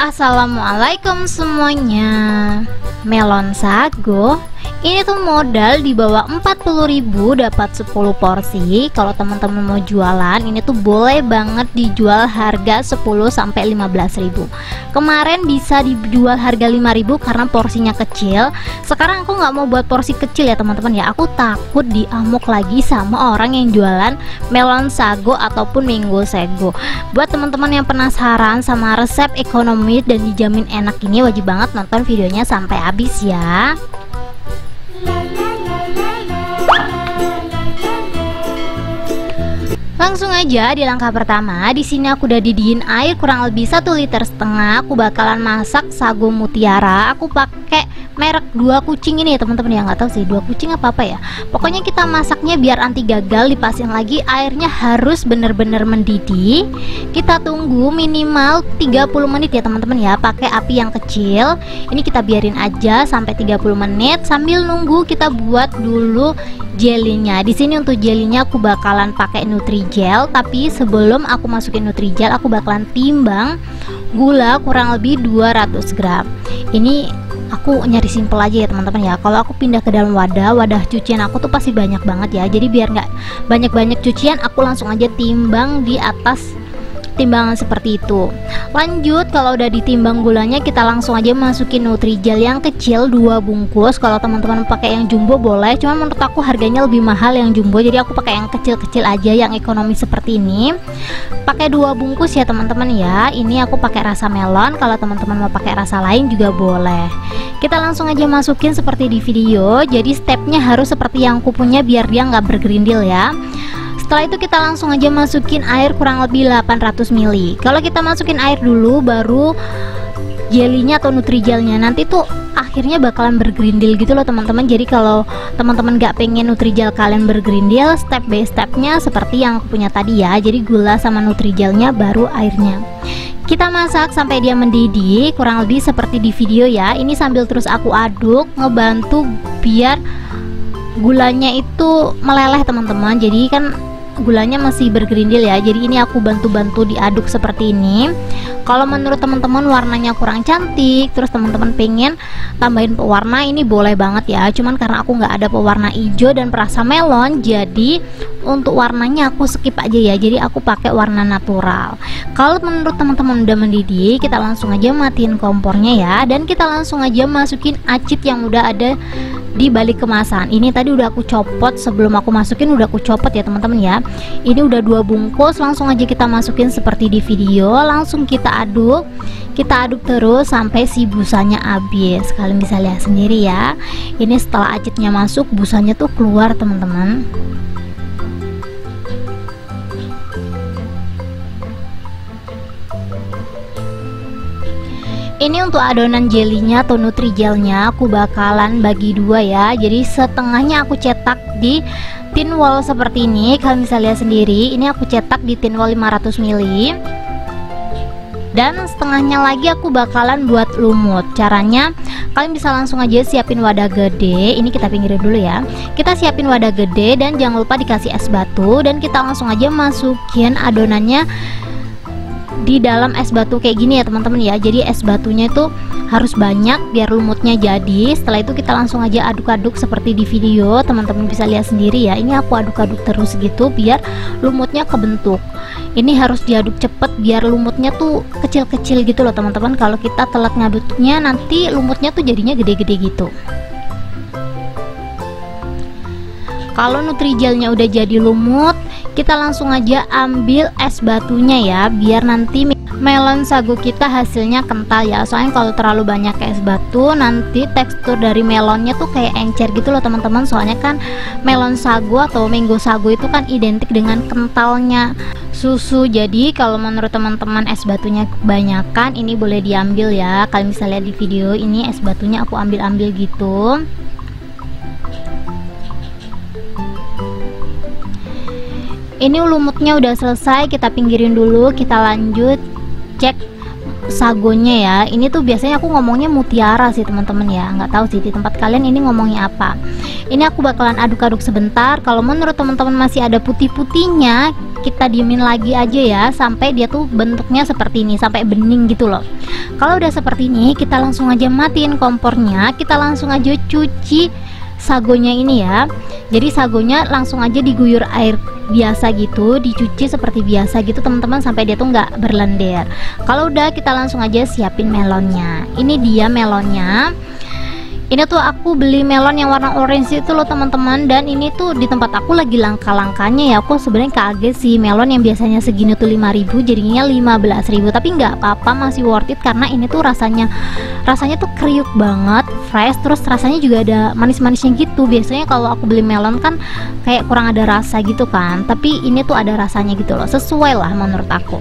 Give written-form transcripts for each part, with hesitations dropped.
Assalamualaikum semuanya. Melon sago ini tuh modal di bawah 40.000 dapat 10 porsi. Kalau teman-teman mau jualan, ini tuh boleh banget dijual harga 10 sampai 15.000. Kemarin bisa dijual harga 5.000 karena porsinya kecil. Sekarang aku nggak mau buat porsi kecil ya teman-teman ya. Aku takut diamuk lagi sama orang yang jualan melon sago ataupun mango sago. Buat teman-teman yang penasaran sama resep ekonomi dan dijamin enak ini, wajib banget nonton videonya sampai habis ya. Langsung aja di langkah pertama. Di sini aku udah didiin air kurang lebih 1,5 liter. Aku bakalan masak sago mutiara. Aku pakai merek 2 kucing ini ya teman-teman ya, nggak tahu sih 2 kucing apa ya. Pokoknya kita masaknya biar anti gagal. Dipasin lagi, airnya harus bener-bener mendidih. Kita tunggu minimal 30 menit ya teman-teman ya, pakai api yang kecil. Ini kita biarin aja sampai 30 menit. Sambil nunggu kita buat dulu jelinya. Di sini untuk jelinya aku bakalan pakai Nutrijel, tapi sebelum aku masukin Nutrijel aku bakalan timbang gula kurang lebih 200 gram. Ini aku nyari simple aja ya teman-teman ya. Kalau aku pindah ke dalam wadah cucian aku tuh pasti banyak banget ya. Jadi biar nggak banyak-banyak cucian, aku langsung aja timbang di atas timbangan seperti itu. Lanjut, kalau udah ditimbang gulanya, kita langsung aja masukin Nutrijel yang kecil 2 bungkus. Kalau teman-teman pakai yang jumbo boleh, cuman menurut aku harganya lebih mahal yang jumbo, jadi aku pakai yang kecil-kecil aja, yang ekonomi seperti ini. Pakai 2 bungkus ya teman-teman ya. Ini aku pakai rasa melon, kalau teman-teman mau pakai rasa lain juga boleh. Kita langsung aja masukin seperti di video. Jadi stepnya harus seperti yang aku punya biar dia nggak bergerindil ya. Setelah itu kita langsung aja masukin air kurang lebih 800 ml. Kalau kita masukin air dulu baru jelinya atau Nutrijelnya, nanti tuh akhirnya bakalan bergerindil gitu loh teman-teman. Jadi kalau teman-teman gak pengen Nutrijel kalian bergerindil, step by stepnya seperti yang aku punya tadi ya. Jadi gula sama Nutrijelnya baru airnya. Kita masak sampai dia mendidih kurang lebih seperti di video ya. Ini sambil terus aku aduk, ngebantu biar gulanya itu meleleh teman-teman. Jadi kan gulanya masih bergerindil ya, jadi ini aku bantu-bantu diaduk seperti ini. Kalau menurut teman-teman warnanya kurang cantik, terus teman-teman pengen tambahin pewarna, ini boleh banget ya. Cuman karena aku nggak ada pewarna hijau dan perasa melon, jadi untuk warnanya aku skip aja ya. Jadi aku pakai warna natural. Kalau menurut teman-teman udah mendidih, kita langsung aja matiin kompornya ya, dan kita langsung aja masukin acit yang udah ada di balik kemasan. Ini tadi udah aku copot, sebelum aku masukin udah aku copot ya teman-teman ya. Ini udah 2 bungkus, langsung aja kita masukin seperti di video. Langsung kita aduk terus sampai si busanya habis. Kalian bisa lihat sendiri ya. Ini setelah acitnya masuk, busanya tuh keluar teman-teman. Ini untuk adonan jelinya atau Nutrijelnya aku bakalan bagi 2 ya. Jadi setengahnya aku cetak di tin wall seperti ini. Kalian bisa lihat sendiri. Ini aku cetak di tin wall 500 ml. Dan setengahnya lagi aku bakalan buat lumut. Caranya kalian bisa langsung aja siapin wadah gede. Ini kita pinggirin dulu ya. Kita siapin wadah gede dan jangan lupa dikasih es batu. Dan kita langsung aja masukin adonannya di dalam es batu kayak gini ya teman-teman ya. Jadi es batunya itu harus banyak biar lumutnya jadi. Setelah itu kita langsung aja aduk-aduk seperti di video. Teman-teman bisa lihat sendiri ya. Ini aku aduk-aduk terus gitu biar lumutnya kebentuk. Ini harus diaduk cepet biar lumutnya tuh kecil-kecil gitu loh teman-teman. Kalau kita telat ngaduknya, nanti lumutnya tuh jadinya gede-gede gitu. Kalau Nutrijelnya udah jadi lumut, kita langsung aja ambil es batunya ya, biar nanti melon sago kita hasilnya kental ya. Soalnya kalau terlalu banyak es batu, nanti tekstur dari melonnya tuh kayak encer gitu loh teman-teman. Soalnya kan melon sago atau mango sago itu kan identik dengan kentalnya susu. Jadi kalau menurut teman-teman es batunya kebanyakan, ini boleh diambil ya. Kalian bisa lihat di video ini es batunya aku ambil-ambil gitu. Ini lumutnya udah selesai, kita pinggirin dulu. Kita lanjut cek sagonya ya. Ini tuh biasanya aku ngomongnya mutiara sih teman-teman ya, nggak tahu sih di tempat kalian ini ngomongnya apa. Ini aku bakalan aduk-aduk sebentar. Kalau menurut teman-teman masih ada putih-putihnya, kita diemin lagi aja ya sampai dia tuh bentuknya seperti ini, sampai bening gitu loh. Kalau udah seperti ini, kita langsung aja matiin kompornya, kita langsung aja cuci sagonya ini ya. Jadi sagonya langsung aja diguyur air biasa gitu, dicuci seperti biasa gitu teman-teman, sampai dia tuh nggak berlendir. Kalau udah, kita langsung aja siapin melonnya. Ini dia melonnya. Ini tuh aku beli melon yang warna orange itu loh teman-teman, dan ini tuh di tempat aku lagi langka-langkanya ya. Aku sebenarnya kaget sih, melon yang biasanya segini tuh 5.000 jadinya 15.000, tapi nggak apa-apa, masih worth it karena ini tuh rasanya tuh kriuk banget, fresh, terus rasanya juga ada manis-manisnya gitu. Biasanya kalau aku beli melon kan kayak kurang ada rasa gitu kan, tapi ini tuh ada rasanya gitu loh, sesuai lah menurut aku.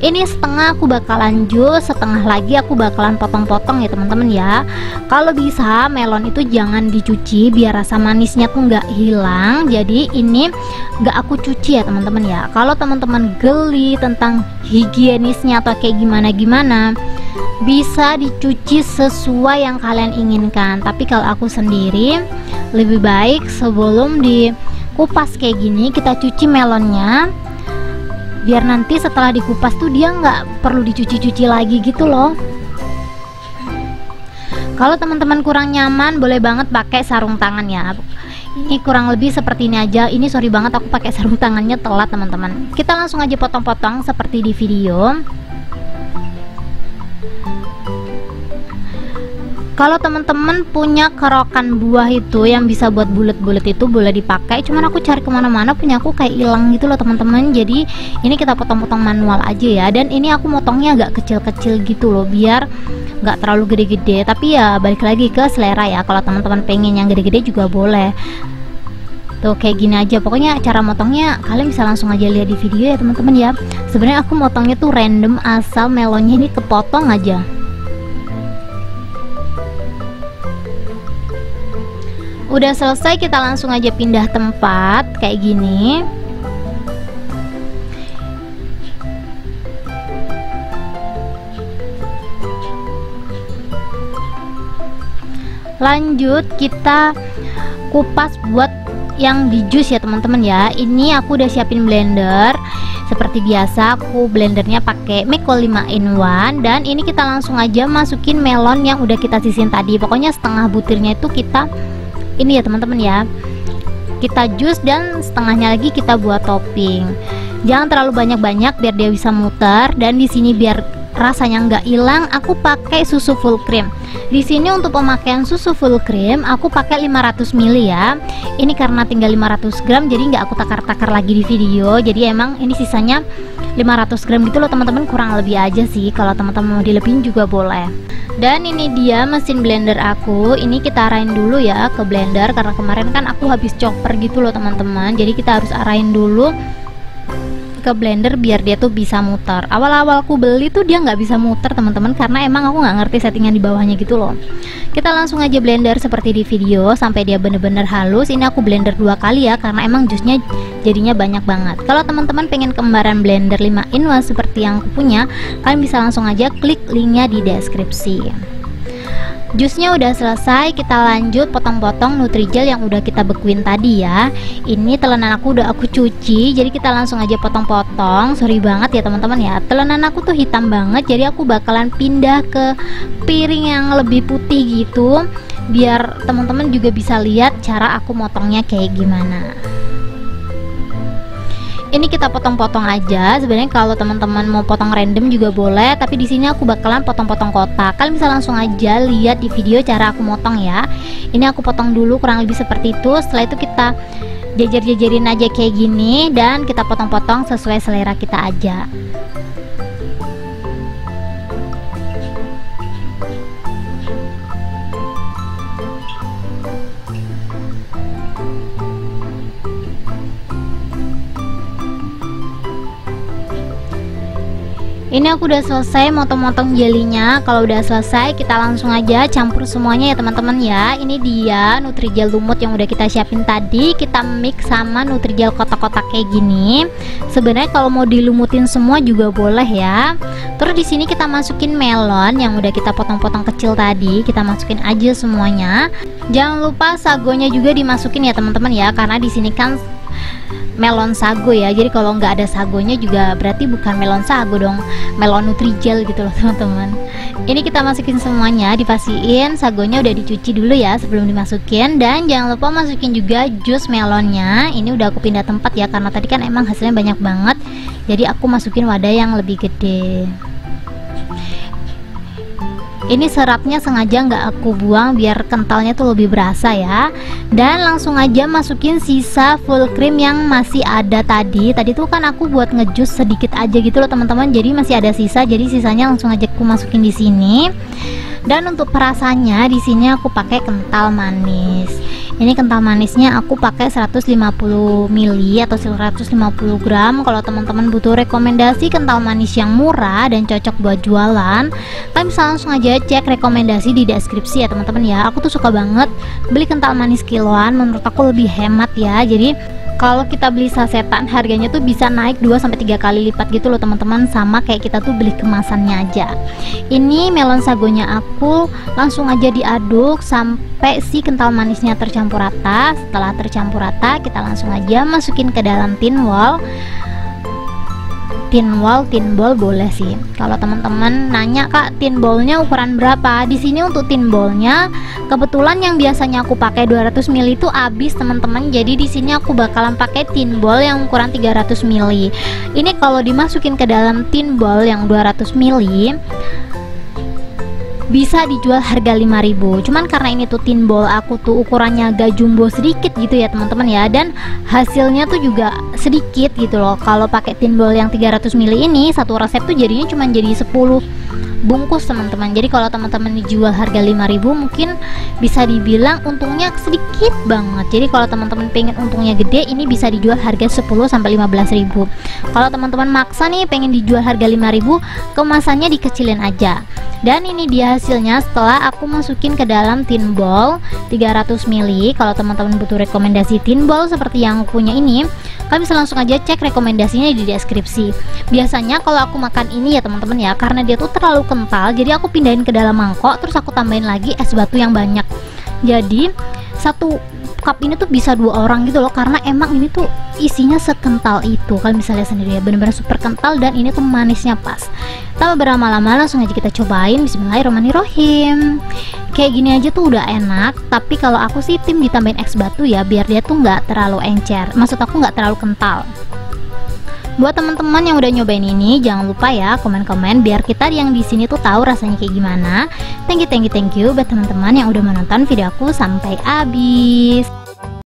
Ini setengah aku bakalan jus, setengah lagi aku bakalan potong-potong ya teman-teman ya. Kalau bisa melon itu jangan dicuci biar rasa manisnya tuh nggak hilang. Jadi ini nggak aku cuci ya teman-teman ya. Kalau teman-teman geli tentang higienisnya atau kayak gimana-gimana, bisa dicuci sesuai yang kalian inginkan. Tapi kalau aku sendiri lebih baik sebelum dikupas kayak gini kita cuci melonnya, biar nanti setelah dikupas tuh dia nggak perlu dicuci-cuci lagi gitu loh. Kalau teman-teman kurang nyaman, boleh banget pakai sarung tangan ya. Ini kurang lebih seperti ini aja. Ini sorry banget aku pakai sarung tangannya telat teman-teman. Kita langsung aja potong-potong seperti di video. Kalau teman-teman punya kerokan buah itu yang bisa buat bulat-bulat itu boleh dipakai. Cuman aku cari kemana-mana punya aku kayak hilang gitu loh teman-teman. Jadi ini kita potong-potong manual aja ya. Dan ini aku motongnya agak kecil-kecil gitu loh, biar nggak terlalu gede-gede. Tapi ya balik lagi ke selera ya. Kalau teman-teman pengen yang gede-gede juga boleh. Tuh kayak gini aja. Pokoknya cara motongnya kalian bisa langsung aja lihat di video ya teman-teman ya. Sebenarnya aku motongnya tuh random, asal melonnya ini kepotong aja. Udah selesai, kita langsung aja pindah tempat kayak gini. Lanjut kita kupas buat yang di jus ya teman-teman ya. Ini aku udah siapin blender. Seperti biasa aku blendernya pakai Miko 5-in-1. Dan ini kita langsung aja masukin melon yang udah kita sisin tadi. Pokoknya setengah butirnya itu kita ini ya teman-teman ya, kita jus, dan setengahnya lagi kita buat topping. Jangan terlalu banyak-banyak biar dia bisa muter. Dan di sini biar rasanya nggak hilang, aku pakai susu full cream. Di sini untuk pemakaian susu full cream aku pakai 500 ml ya. Ini karena tinggal 500 gram jadi nggak aku takar-takar lagi di video. Jadi emang ini sisanya 500 gram gitu loh teman-teman, kurang lebih aja sih. Kalau teman-teman mau dilebihin juga boleh. Dan ini dia mesin blender aku. Ini kita arahin dulu ya ke blender, karena kemarin kan aku habis chopper gitu loh teman-teman. Jadi kita harus arahin dulu ke blender biar dia tuh bisa muter. Awal-awal aku beli tuh dia nggak bisa muter teman-teman, karena emang aku nggak ngerti settingan di bawahnya gitu loh. Kita langsung aja blender seperti di video sampai dia bener-bener halus. Ini aku blender 2 kali ya, karena emang jusnya jadinya banyak banget. Kalau teman-teman pengen kembaran blender 5-in-1 seperti yang aku punya, kalian bisa langsung aja klik linknya di deskripsi. Jusnya udah selesai, kita lanjut potong-potong Nutrijel yang udah kita bekuin tadi ya. Ini telenan aku udah aku cuci, jadi kita langsung aja potong-potong. Sorry banget ya teman-teman ya, telenan aku tuh hitam banget, jadi aku bakalan pindah ke piring yang lebih putih gitu, biar teman-teman juga bisa lihat cara aku motongnya kayak gimana. Ini kita potong-potong aja. Sebenarnya kalau teman-teman mau potong random juga boleh, tapi di sini aku bakalan potong-potong kotak. Kalian bisa langsung aja lihat di video cara aku motong ya. Ini aku potong dulu kurang lebih seperti itu. Setelah itu kita jajar-jajarin aja kayak gini, dan kita potong-potong sesuai selera kita aja. Ini aku udah selesai motong-motong jelinya. Kalau udah selesai kita langsung aja campur semuanya ya teman-teman ya. Ini dia Nutrijel lumut yang udah kita siapin tadi, kita mix sama Nutrijel kotak-kotak kayak gini. Sebenarnya kalau mau dilumutin semua juga boleh ya. Terus di sini kita masukin melon yang udah kita potong-potong kecil tadi, kita masukin aja semuanya. Jangan lupa sagonya juga dimasukin ya teman-teman ya, karena di sini kan melon sago ya. Jadi kalau nggak ada sagonya juga berarti bukan melon sago dong, melon Nutrijel gitu loh teman-teman. Ini kita masukin semuanya, dipastiin sagonya udah dicuci dulu ya sebelum dimasukin. Dan jangan lupa masukin juga jus melonnya. Ini udah aku pindah tempat ya, karena tadi kan emang hasilnya banyak banget, jadi aku masukin wadah yang lebih gede. Ini serapnya sengaja nggak aku buang biar kentalnya tuh lebih berasa ya. Dan langsung aja masukin sisa full cream yang masih ada tadi. Tadi tuh kan aku buat ngejus sedikit aja gitu loh teman-teman, jadi masih ada sisa, jadi sisanya langsung aja aku masukin di sini. Dan untuk perasannya di sini aku pakai kental manis. Ini kental manisnya aku pakai 150 ml atau 150 gram. Kalau teman-teman butuh rekomendasi kental manis yang murah dan cocok buat jualan, kalian bisa langsung aja cek rekomendasi di deskripsi ya teman-teman ya. Aku tuh suka banget beli kental manis kiloan, menurut aku lebih hemat ya. Jadi kalau kita beli sasetan harganya tuh bisa naik 2-3 kali lipat gitu loh teman-teman, sama kayak kita tuh beli kemasannya aja. Ini melon sagonya aku langsung aja diaduk sampai si kental manisnya tercampur rata. Setelah tercampur rata, kita langsung aja masukin ke dalam tin wall. Tin ball boleh sih. Kalau teman-teman nanya, Kak, tin ballnya ukuran berapa? Di sini untuk tin ballnya kebetulan yang biasanya aku pakai 200 ml itu habis teman-teman. Jadi di sini aku bakalan pakai tin ball yang ukuran 300 ml. Ini kalau dimasukin ke dalam tin ball yang 200 ml bisa dijual harga 5.000. Cuman karena ini tuh tin ball aku tuh ukurannya agak jumbo sedikit gitu ya teman-teman ya, dan hasilnya tuh juga sedikit gitu loh. Kalau pakai tin ball yang 300 ml ini, satu resep tuh jadinya cuma jadi 10 bungkus teman-teman. Jadi kalau teman-teman dijual harga 5.000 mungkin bisa dibilang untungnya sedikit banget. Jadi kalau teman-teman pengen untungnya gede, ini bisa dijual harga 10-15.000. Kalau teman-teman maksa nih pengen dijual harga 5.000, kemasannya dikecilin aja. Dan ini dia hasilnya setelah aku masukin ke dalam tin ball 300 ml. Kalau teman-teman butuh rekomendasi tin ball seperti yang aku punya ini, kalian bisa langsung aja cek rekomendasinya di deskripsi. Biasanya kalau aku makan ini ya teman-teman ya, karena dia tuh terlalu kental, jadi aku pindahin ke dalam mangkok, terus aku tambahin lagi es batu yang banyak. Jadi satu cup ini tuh bisa 2 orang gitu loh, karena emang ini tuh isinya sekental itu. Kalian bisa lihat sendiri ya, bener-bener super kental, dan ini tuh manisnya pas. Tanpa berlama-lama langsung aja kita cobain. Bismillahirrahmanirrahim. Kayak gini aja tuh udah enak, tapi kalau aku sih tim ditambahin es batu ya, biar dia tuh nggak terlalu encer, maksud aku nggak terlalu kental. Buat teman-teman yang udah nyobain ini, jangan lupa ya komen-komen biar kita yang di sini tuh tahu rasanya kayak gimana. Thank you buat teman-teman yang udah menonton video aku sampai habis.